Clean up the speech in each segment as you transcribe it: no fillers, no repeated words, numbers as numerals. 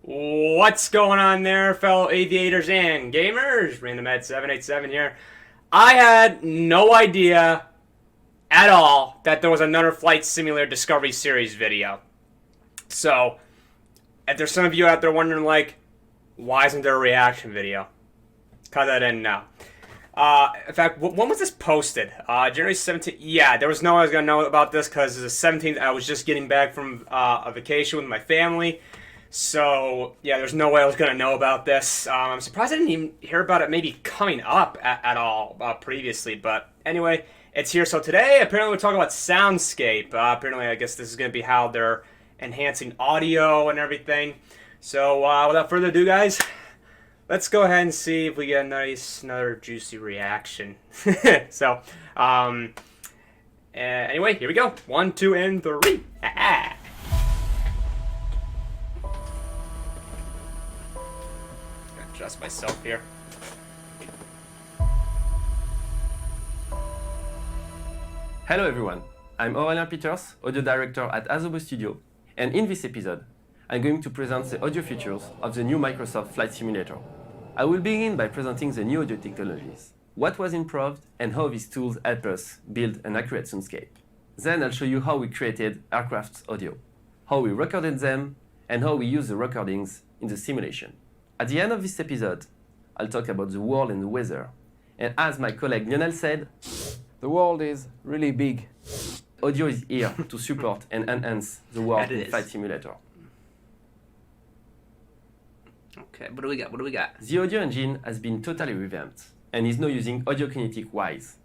What's going on there, fellow aviators and gamers? RandomEd787 here. I had no idea at all that there was another Flight Simulator Discovery Series video. So, if there's some of you out there wondering, why isn't there a reaction video? Because I didn't know. In fact, when was this posted? January 17th? Yeah, there was no way I was going to know about this because the 17th, I was just getting back from a vacation with my family. So, yeah, there's no way I was going to know about this. I'm surprised I didn't even hear about it maybe coming up at all previously. But anyway, it's here. So today, apparently we're talking about Soundscape. Apparently, I guess this is going to be how they're enhancing audio and everything. So, without further ado, guys, let's go ahead and see if we get another juicy reaction. So, anyway, here we go. 1, 2, and 3. Adjust myself here. Hello everyone, I'm Aurélien Peters, audio director at Asobo Studio, and in this episode, I'm going to present the audio features of the new Microsoft Flight Simulator. I will begin by presenting the new audio technologies, what was improved, and how these tools help us build an accurate soundscape. Then I'll show you how we created aircraft audio, how we recorded them, and how we use the recordings in the simulation. At the end of this episode, I'll talk about the world and the weather. And as my colleague Lionel said, the world is really big. Audio is here to support and enhance the world in Flight Simulator. Okay, what do we got? The audio engine has been totally revamped and is now using audio-kinetic Wwise.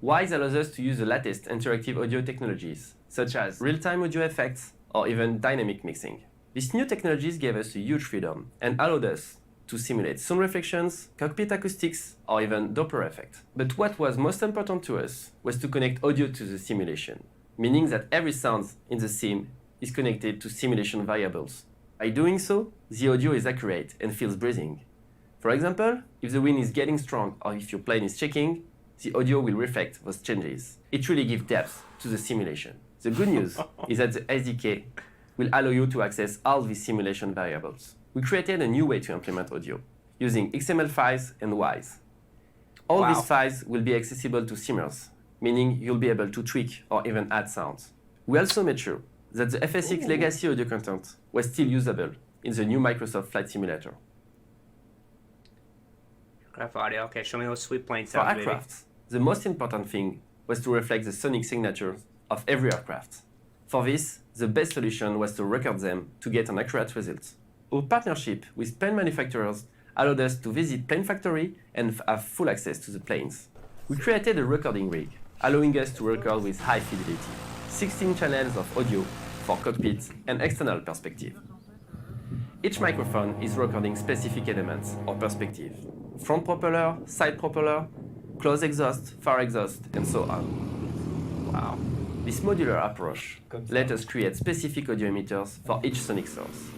Wwise allows us to use the latest interactive audio technologies, such as real-time audio effects or even dynamic mixing. These new technologies gave us a huge freedom and allowed us to simulate sound reflections, cockpit acoustics, or even Doppler effect. But what was most important to us was to connect audio to the simulation, meaning that every sound in the sim is connected to simulation variables. By doing so, the audio is accurate and feels breathing. For example, if the wind is getting strong or if your plane is shaking, the audio will reflect those changes. It really gives depth to the simulation. The good news is that the SDK will allow you to access all these simulation variables. We created a new way to implement audio, using XML files and Wwise. All these files will be accessible to simmers, meaning you'll be able to tweak or even add sounds. We also made sure that the FSX legacy audio content was still usable in the new Microsoft Flight Simulator. Aircraft audio. Okay, show me those sweet plane For sounds, aircraft, the most important thing was to reflect the sonic signature of every aircraft. For this, the best solution was to record them to get an accurate result. Our partnership with plane manufacturers allowed us to visit plane factory and have full access to the planes. We created a recording rig, allowing us to record with high fidelity, 16 channels of audio for cockpit and external perspective. Each microphone is recording specific elements or perspective: front propeller, side propeller, close exhaust, far exhaust, and so on. Wow. This modular approach let us create specific audio emitters for each sonic source,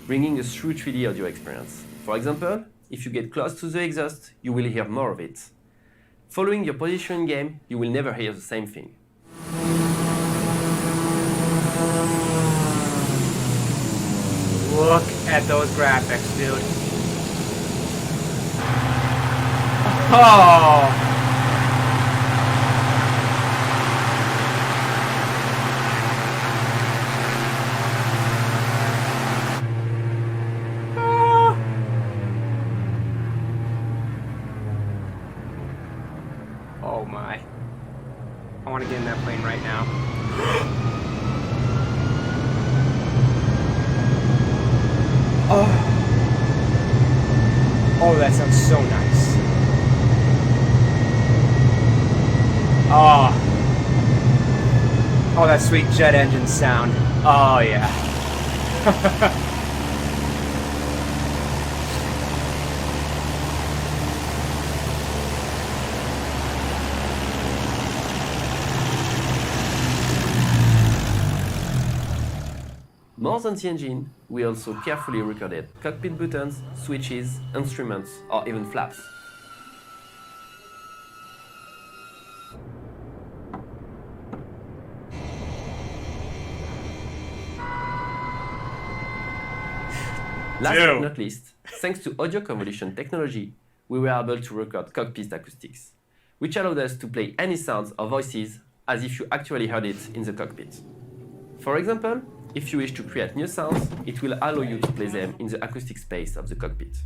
bringing a true 3D audio experience. For example, if you get close to the exhaust, you will hear more of it. Following your position in game, you will never hear the same thing. Look at those graphics, dude. Oh! Oh my. I want to get in that plane right now. Oh, that sounds so nice. Oh, that sweet jet engine sound. Oh, yeah. More than the engine, we also carefully recorded cockpit buttons, switches, instruments, or even flaps. Last Dude. but not least, thanks to audio convolution technology, we were able to record cockpit acoustics, which allowed us to play any sounds or voices as if you actually heard it in the cockpit. For example, if you wish to create new sounds, it will allow you to play them in the acoustic space of the cockpit.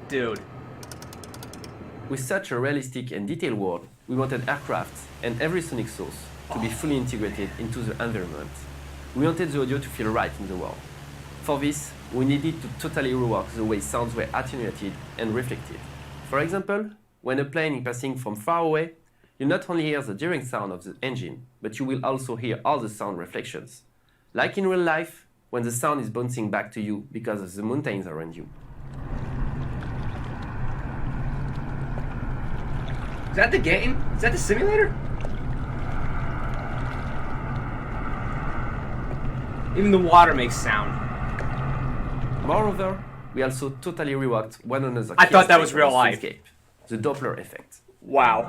Dude. With such a realistic and detailed world, we wanted aircraft and every sonic source to be fully integrated into the environment. We wanted the audio to feel right in the world. For this, we needed to totally rework the way sounds were attenuated and reflected. For example, when a plane is passing from far away, you not only hear the direct sound of the engine, but you will also hear all the sound reflections. Like in real life, when the sound is bouncing back to you because of the mountains around you. Is that the game? Is that the simulator? Even the water makes sound. Moreover, we also totally reworked one another. I thought that was real life. Soundscape, the Doppler effect. Wow.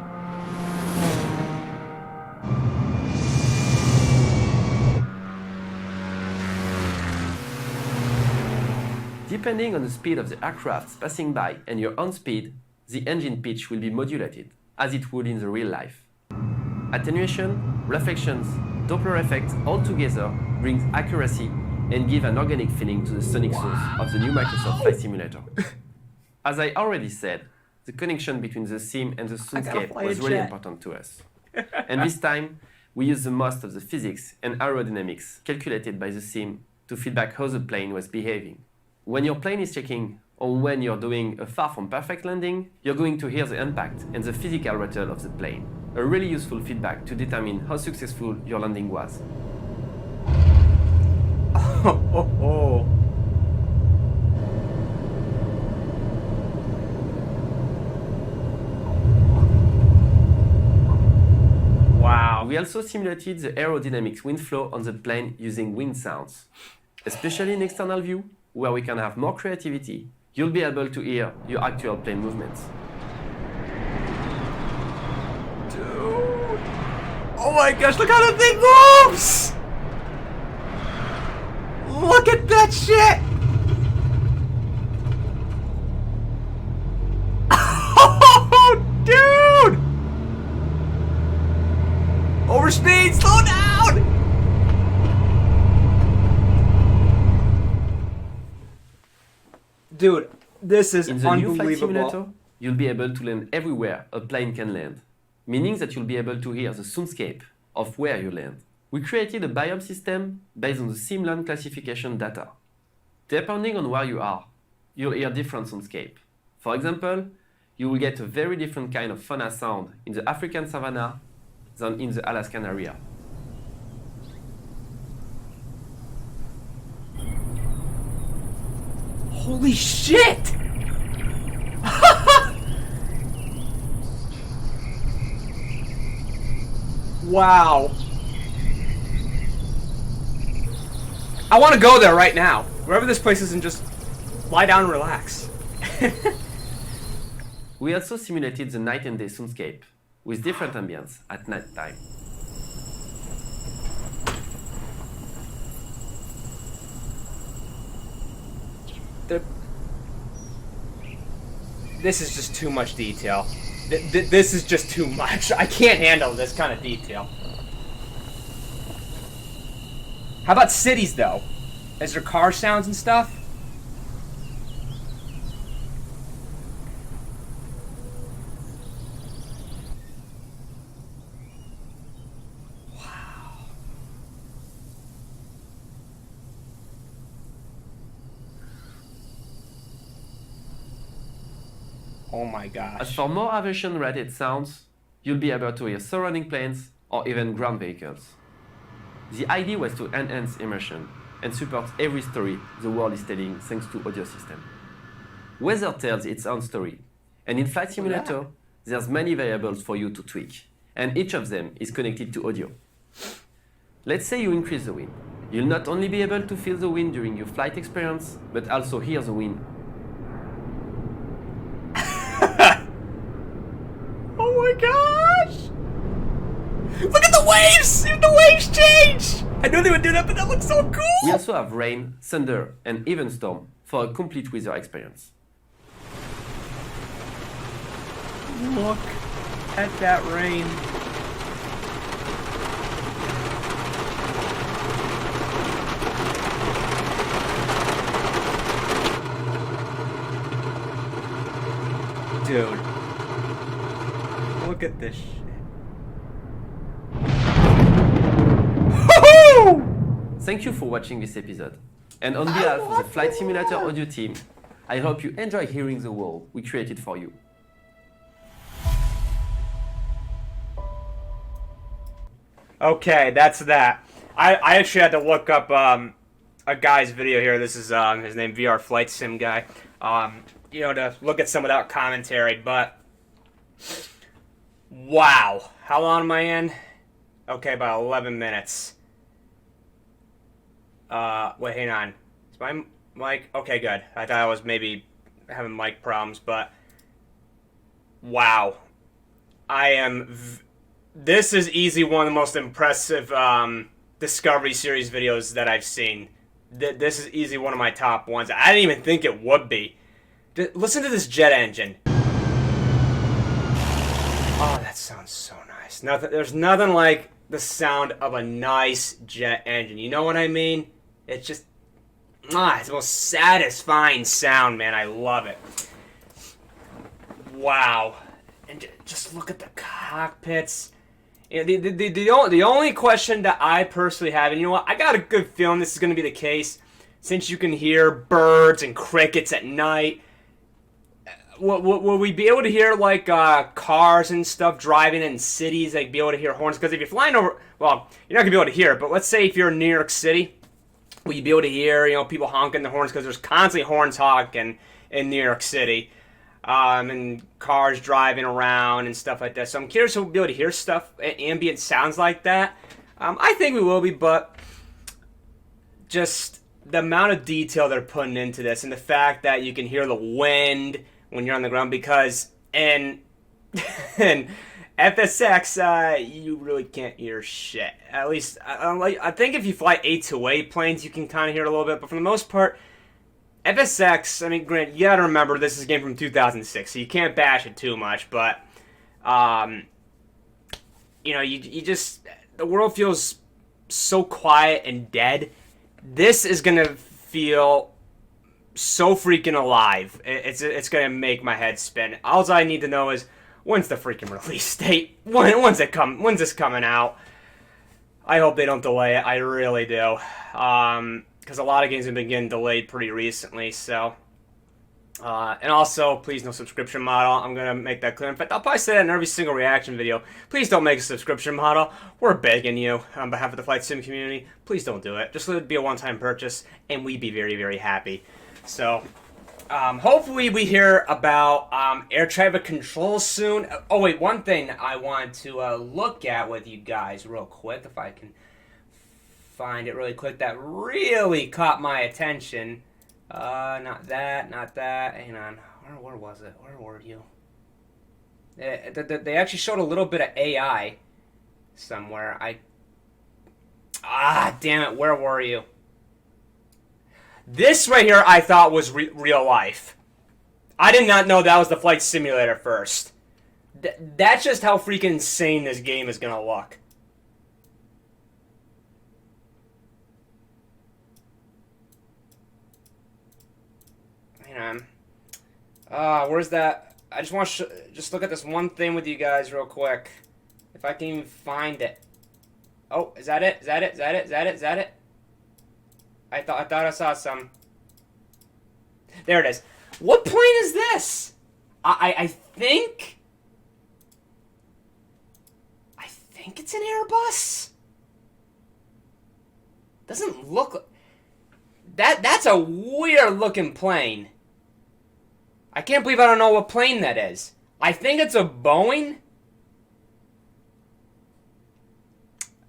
Depending on the speed of the aircraft passing by and your own speed, the engine pitch will be modulated, as it would in the real life. Attenuation, reflections, Doppler effect all together brings accuracy and give an organic feeling to the sonic source of the new Microsoft Flight Simulator. As I already said, the connection between the sim and the Soundscape was really important to us. And this time, we used the most of the physics and aerodynamics calculated by the sim to feedback how the plane was behaving. When your plane is checking, or when you're doing a far from perfect landing, you're going to hear the impact and the physical rattle of the plane. A really useful feedback to determine how successful your landing was. Oh. Wow. We also simulated the aerodynamics wind flow on the plane using wind sounds. Especially in external view, where we can have more creativity, you'll be able to hear your actual plane movements. Dude. Oh my gosh, look how the thing moves! Look at that shit! Oh, dude! Overspeed, slow down! Dude, this is In the new Flight unbelievable. Simulator, you'll be able to land everywhere a plane can land, meaning that you'll be able to hear the soundscape of where you land. We created a biome system based on the sim land classification data. Depending on where you are, you'll hear different soundscape. For example, you will get a very different kind of fauna sound in the African savanna than in the Alaskan area. Holy shit! Wow. I want to go there right now. Wherever this place is and just lie down and relax. We also simulated the night and day soundscape with different ambience at night time. This is just too much detail. This is just too much. I can't handle this kind of detail. How about cities, though? Is there car sounds and stuff? Oh my As gosh. for more aviation-related sounds, you'll be able to hear surrounding planes or even ground vehicles. The idea was to enhance immersion and support every story the world is telling thanks to audio system. Weather tells its own story, and in Flight Simulator, there's many variables for you to tweak, and each of them is connected to audio. Let's say you increase the wind. You'll not only be able to feel the wind during your flight experience, but also hear the wind. the waves! Even the waves change! I knew they would do that, but that looks so cool! We also have rain, thunder, and even storm for a complete weather experience. Look at that rain. Dude. Look at this shit. Thank you for watching this episode. And on behalf of the Flight Simulator audio team, I hope you enjoy hearing the world we created for you. Okay, that's that. I actually had to look up a guy's video here. This is his name, VR Flight Sim Guy. To look at some of that commentary, but wow. How long am I in? Okay, about 11 minutes. Wait, hang on. Is my mic? Okay, good. I thought I was maybe having mic problems, but wow. This is easily one of the most impressive Discovery Series videos that I've seen. This is easily one of my top ones. I didn't even think it would be. Listen to this jet engine. Oh, that sounds so nice. There's nothing like the sound of a nice jet engine. You know what I mean? It's just, it's the most satisfying sound, man. I love it. Wow. And just look at the cockpits. The only question that I personally have, and you know what? I got a good feeling this is going to be the case, since you can hear birds and crickets at night. Will we be able to hear, like, cars and stuff driving in cities, like, be able to hear horns? Because if you're flying over, well, you're not going to be able to hear it, but let's say if you're in New York City, will you be able to hear, people honking their horns? Because there's constantly horns honking in New York City, and cars driving around and stuff like that. So I'm curious if we'll be able to hear stuff, ambient sounds like that. I think we will be, but just the amount of detail they're putting into this, and the fact that you can hear the wind when you're on the ground, because in FSX, you really can't hear shit. At least, I think if you fly A2A planes, you can kind of hear it a little bit, but for the most part, FSX, I mean, granted, you gotta remember this is a game from 2006, so you can't bash it too much, but, you just, the world feels so quiet and dead. This is gonna feel so freaking alive. It's gonna make my head spin. All I need to know is, when's the freaking release date? When's this coming out? I hope they don't delay it. I really do. Because a lot of games have been getting delayed pretty recently, so. And also, please, no subscription model. I'm going to make that clear. In fact, I'll probably say that in every single reaction video. Please don't make a subscription model. We're begging you on behalf of the Flight Sim community. Please don't do it. Just let it be a one-time purchase, and we'd be very, very happy. So, hopefully we hear about air traffic control soon. Oh, wait, one thing I want to look at with you guys real quick, if I can find it really quick, that really caught my attention. Not that. Hang on. Where was it? Where were you? They actually showed a little bit of AI somewhere. Damn it. Where were you? This right here I thought was real life. I did not know that was the flight simulator first. That's just how freaking insane this game is going to look. Hang on. Where's that? I just want to just look at this one thing with you guys real quick. If I can even find it. Oh, is that it? Is that it? I thought I saw some. There it is. What plane is this? I think it's an Airbus. Doesn't look that's a weird looking plane. I can't believe I don't know what plane that is. I think it's a Boeing.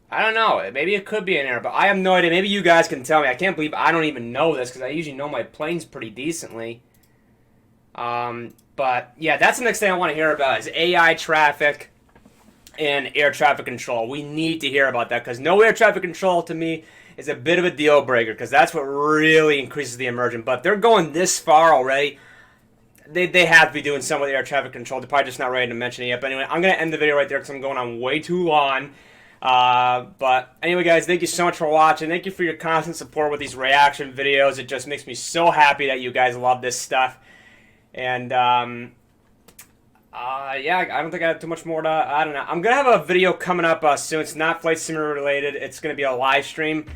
I don't know. Maybe it could be an Airbus. I have no idea. Maybe you guys can tell me. I can't believe I don't even know this because I usually know my planes pretty decently. But yeah, that's the next thing I want to hear about is AI traffic. and air traffic control. We need to hear about that because no air traffic control to me is a bit of a deal breaker because that's what really increases the immersion. But they're going this far already. They have to be doing some with air traffic control. They're probably just not ready to mention it yet. But anyway, I'm going to end the video right there because I'm going on way too long. But anyway, guys, thank you so much for watching. Thank you for your constant support with these reaction videos. It just makes me so happy that you guys love this stuff. And, yeah, I don't think I have too much more to, I don't know. I'm going to have a video coming up soon. It's not Flight Simulator related. It's going to be a live stream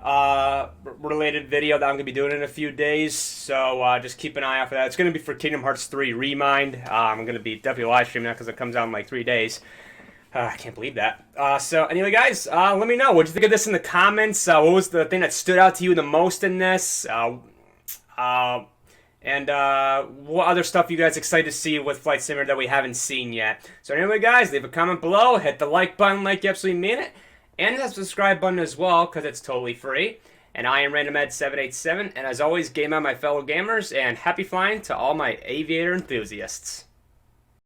related video that I'm going to be doing in a few days. So just keep an eye out for that. It's going to be for Kingdom Hearts 3 Remind. I'm going to be definitely live streaming that because it comes out in like 3 days. I can't believe that. So anyway, guys, let me know. What did you think of this in the comments? What was the thing that stood out to you the most in this? And what other stuff you guys excited to see with Flight Simulator that we haven't seen yet? So anyway, guys, leave a comment below. Hit the like button like you absolutely mean it. And the subscribe button as well, because it's totally free. And I am RandomEd787. And as always, game on my fellow gamers. And happy flying to all my aviator enthusiasts.